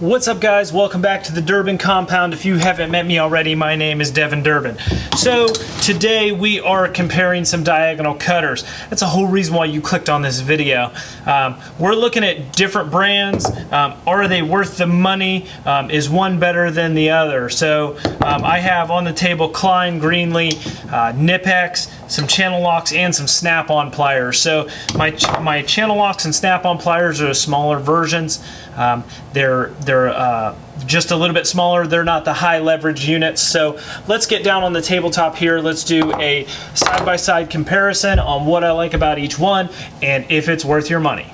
What's up, guys? Welcome back to the Durbin Compound. If you haven't met me already, my name is Devin Durbin. So today we are comparing some diagonal cutters. That's a whole reason why you clicked on this video. We're looking at different brands. Are they worth the money? Is one better than the other? So I have on the table Klein, Greenlee, KNIPEX, some channel locks, and some snap-on pliers. So my channel locks and snap-on pliers are the smaller versions. They're just a little bit smaller. They're not the high leverage units. So let's get down on the tabletop here. Let's do a side-by-side comparison on what I like about each one and if it's worth your money.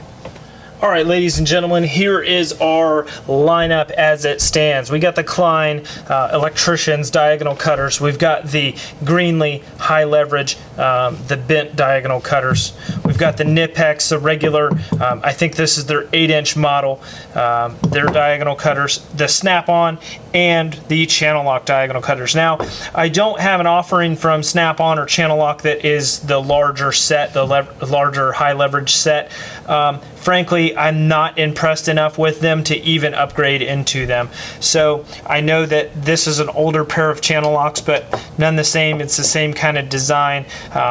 All right, ladies and gentlemen, here is our lineup as it stands. We got the Klein electricians diagonal cutters. We've got the Greenlee high leverage, the bent diagonal cutters. We've got the KNIPEX, the regular, I think this is their 8-inch model, their diagonal cutters, the snap-on, and the channel lock diagonal cutters. Now, I don't have an offering from snap-on or channel lock that is the larger set, the larger high leverage set. Frankly, I'm not impressed enough with them to even upgrade into them. So I know that this is an older pair of channel locks, but none the same. It's the same kind of design,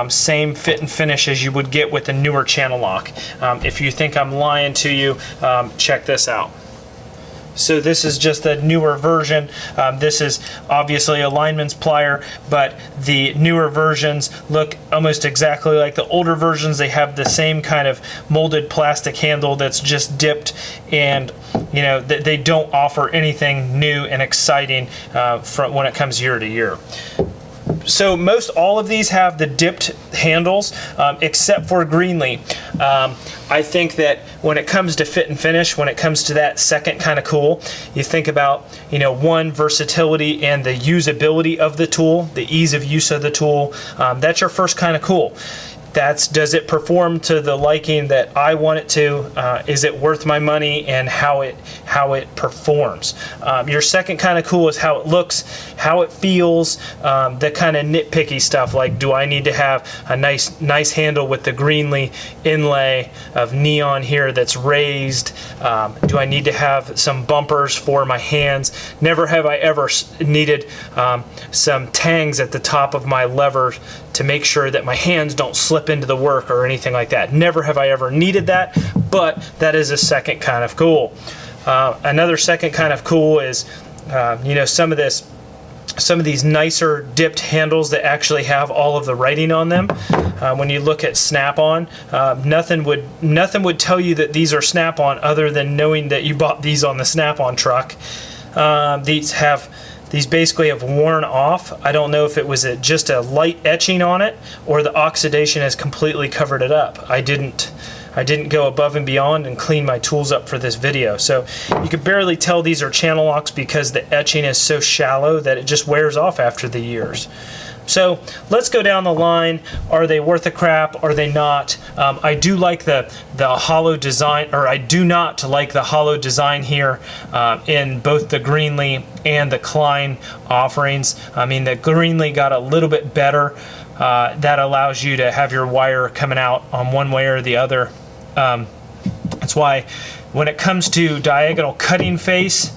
same fit and finish as you would get with a newer channel lock. If you think I'm lying to you, check this out. So this is just a newer version. This is obviously a lineman's plier, but the newer versions look almost exactly like the older versions. They have the same kind of molded plastic handle that's just dipped, and you know they don't offer anything new and exciting from when it comes year to year. So most all of these have the dipped handles, except for Greenlee. I think that when it comes to fit and finish, when it comes to that second kind of cool, you think about, you know, one, versatility and the usability of the tool, the ease of use of the tool. That's your first kind of cool. Does it perform to the liking that I want it to? Is it worth my money, and how it performs? Your second kind of cool is how it looks, how it feels, the kind of nitpicky stuff like, do I need to have a nice handle with the Greenlee inlay of neon here that's raised? Do I need to have some bumpers for my hands? Never have I ever needed some tangs at the top of my lever to make sure that my hands don't slip into the work or anything like that. Never have I ever needed that, but that is a second kind of cool. Another second kind of cool is, you know, some of these nicer dipped handles that actually have all of the writing on them. When you look at snap-on, nothing would tell you that these are snap-on other than knowing that you bought these on the snap-on truck. These basically have worn off. I don't know if it was just a light etching on it or the oxidation has completely covered it up. I didn't go above and beyond and clean my tools up for this video. So you could barely tell these are channel locks because the etching is so shallow that it just wears off after the years. So let's go down the line. Are they worth a crap? Are they not? I do like the hollow design, or I do not like the hollow design here in both the Greenlee and the Klein offerings. I mean, the Greenlee got a little bit better. That allows you to have your wire coming out on one way or the other. That's why when it comes to diagonal cutting face,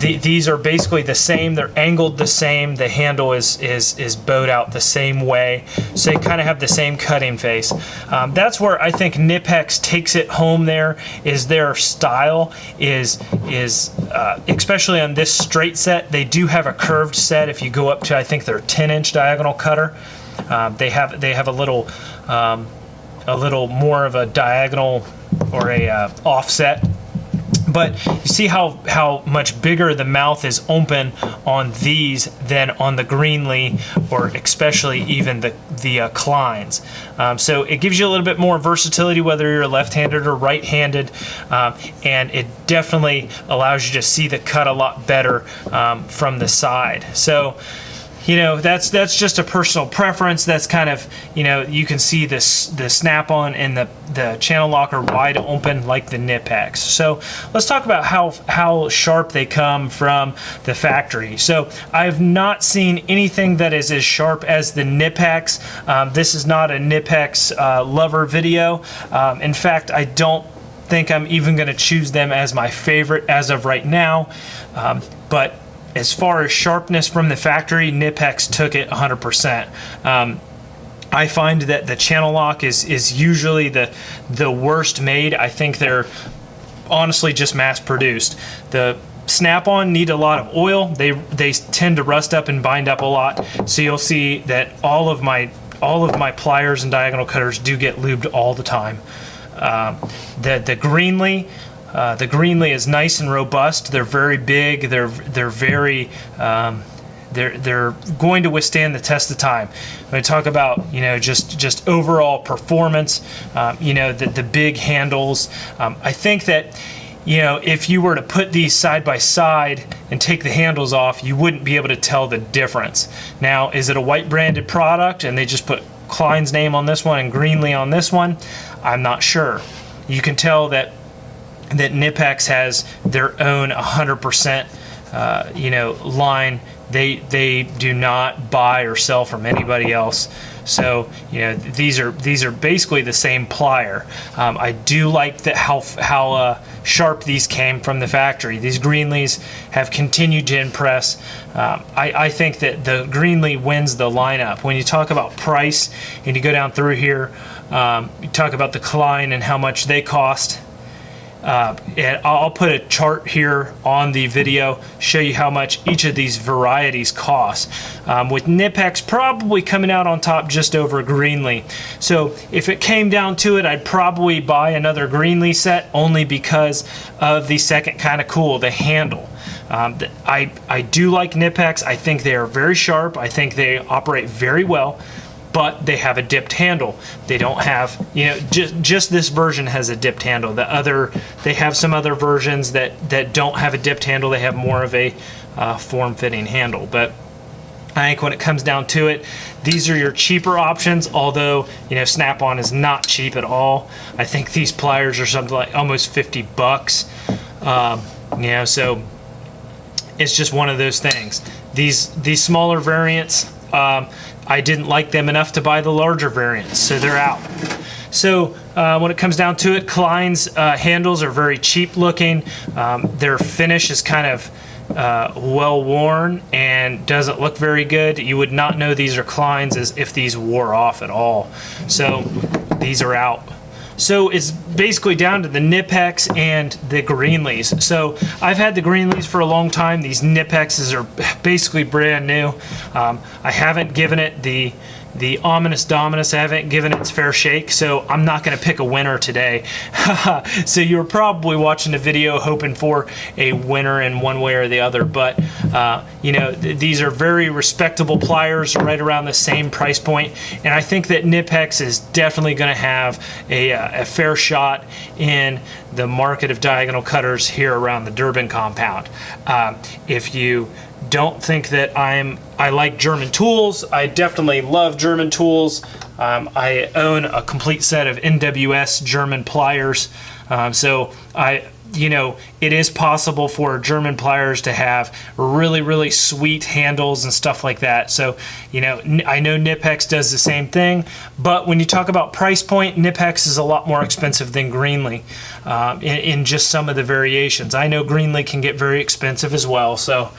these are basically the same. They're angled the same. The handle is bowed out the same way, so they kind of have the same cutting face. That's where I think KNIPEX takes it home. There is their style is especially on this straight set. They do have a curved set. If you go up to, I think, their 10-inch diagonal cutter, they have a little more of a diagonal or a offset. But you see how much bigger the mouth is open on these than on the Greenlee, or especially even the Kleins. So it gives you a little bit more versatility whether you're left-handed or right-handed, and it definitely allows you to see the cut a lot better from the side. So, you know, that's just a personal preference. That's kind of, you know, you can see the snap-on and the channel lock are wide open like the KNIPEX. So let's talk about how sharp they come from the factory. So I've not seen anything that is as sharp as the KNIPEX. This is not a KNIPEX lover video. In fact, I don't think I'm even going to choose them as my favorite as of right now. But as far as sharpness from the factory, KNIPEX took it 100%. I find that the channel lock is usually the worst made. I think they're honestly just mass produced. The snap-on need a lot of oil. They tend to rust up and bind up a lot. So you'll see that all of my pliers and diagonal cutters do get lubed all the time. The Greenlee. The Greenlee is nice and robust. They're very big. They're very they're going to withstand the test of time. When I talk about just overall performance, the big handles. I think that if you were to put these side by side and take the handles off, you wouldn't be able to tell the difference. Now, is it a white branded product and they just put Klein's name on this one and Greenlee on this one? I'm not sure. You can tell that KNIPEX has their own 100% line. They do not buy or sell from anybody else. So these are basically the same plier. I do like how sharp these came from the factory. These Greenlees have continued to impress. I think that the Greenlee wins the lineup. When you talk about price and you go down through here, you talk about the Klein and how much they cost. And I'll put a chart here on the video, show you how much each of these varieties cost. With KNIPEX probably coming out on top just over Greenlee. So if it came down to it, I'd probably buy another Greenlee set only because of the second kind of cool, the handle. I do like KNIPEX. I think they are very sharp. I think they operate very well. But they have a dipped handle. They don't have, just this version has a dipped handle. They have some other versions that don't have a dipped handle. They have more of a form-fitting handle. But I think when it comes down to it, these are your cheaper options. Although Snap-on is not cheap at all. I think these pliers are something like almost $50. So it's just one of those things. These smaller variants. I didn't like them enough to buy the larger variants, so they're out. So when it comes down to it, Klein's handles are very cheap looking. Their finish is kind of well worn and doesn't look very good. You would not know these are Klein's as if these wore off at all. So these are out. So it's basically down to the KNIPEX and the Greenlees. So I've had the Greenlees for a long time. These KNIPEXs are basically brand new. I haven't given it the ominous dominus. I haven't given it its fair shake, so I'm not going to pick a winner today. So you're probably watching the video hoping for a winner in one way or the other, but these are very respectable pliers right around the same price point, and I think that KNIPEX is definitely going to have a fair shot in the market of diagonal cutters here around the Durbin compound. If you don't think that I like German tools, I definitely love German tools. I own a complete set of NWS German pliers, so it is possible for German pliers to have really, really sweet handles and stuff like that. So, I know KNIPEX does the same thing, but when you talk about price point, KNIPEX is a lot more expensive than Greenlee in just some of the variations. I know Greenlee can get very expensive as well, so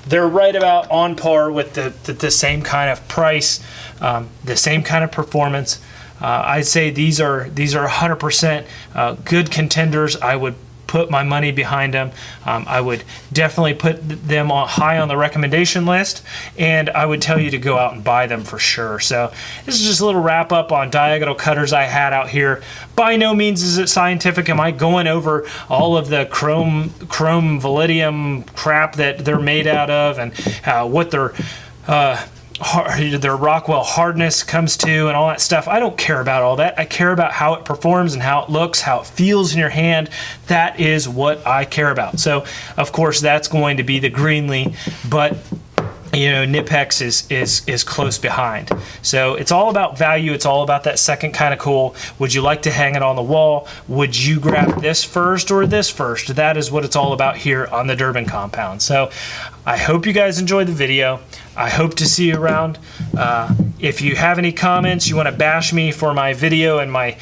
they're right about on par with the same kind of price, the same kind of performance. I'd say these are 100% good contenders. I would put my money behind them. I would definitely put them high on the recommendation list, and I would tell you to go out and buy them for sure. So this is just a little wrap up on diagonal cutters I had out here. By no means is it scientific. Am I going over all of the chrome vanadium crap that they're made out of and what their Rockwell hardness comes to and all that stuff? I don't care about all that. I care about how it performs and how it looks, how it feels in your hand. That is what I care about. So of course that's going to be the Greenlee, but KNIPEX is close behind. So it's all about value. It's all about that second kind of cool. Would you like to hang it on the wall? Would you grab this first or this first? That is what it's all about here on the Durbin compound. So I hope you guys enjoyed the video. I hope to see you around. If you have any comments, you want to bash me for my video and my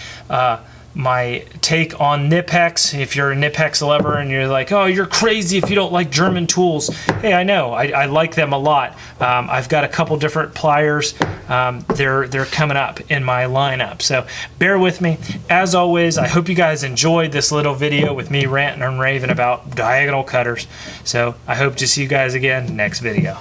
my take on KNIPEX. If you're a KNIPEX lover and you're like, oh, you're crazy if you don't like German tools. Hey, I know, I like them a lot. I've got a couple different pliers. They're coming up in my lineup, so bear with me. As always, I hope you guys enjoyed this little video with me ranting and raving about diagonal cutters. So I hope to see you guys again next video.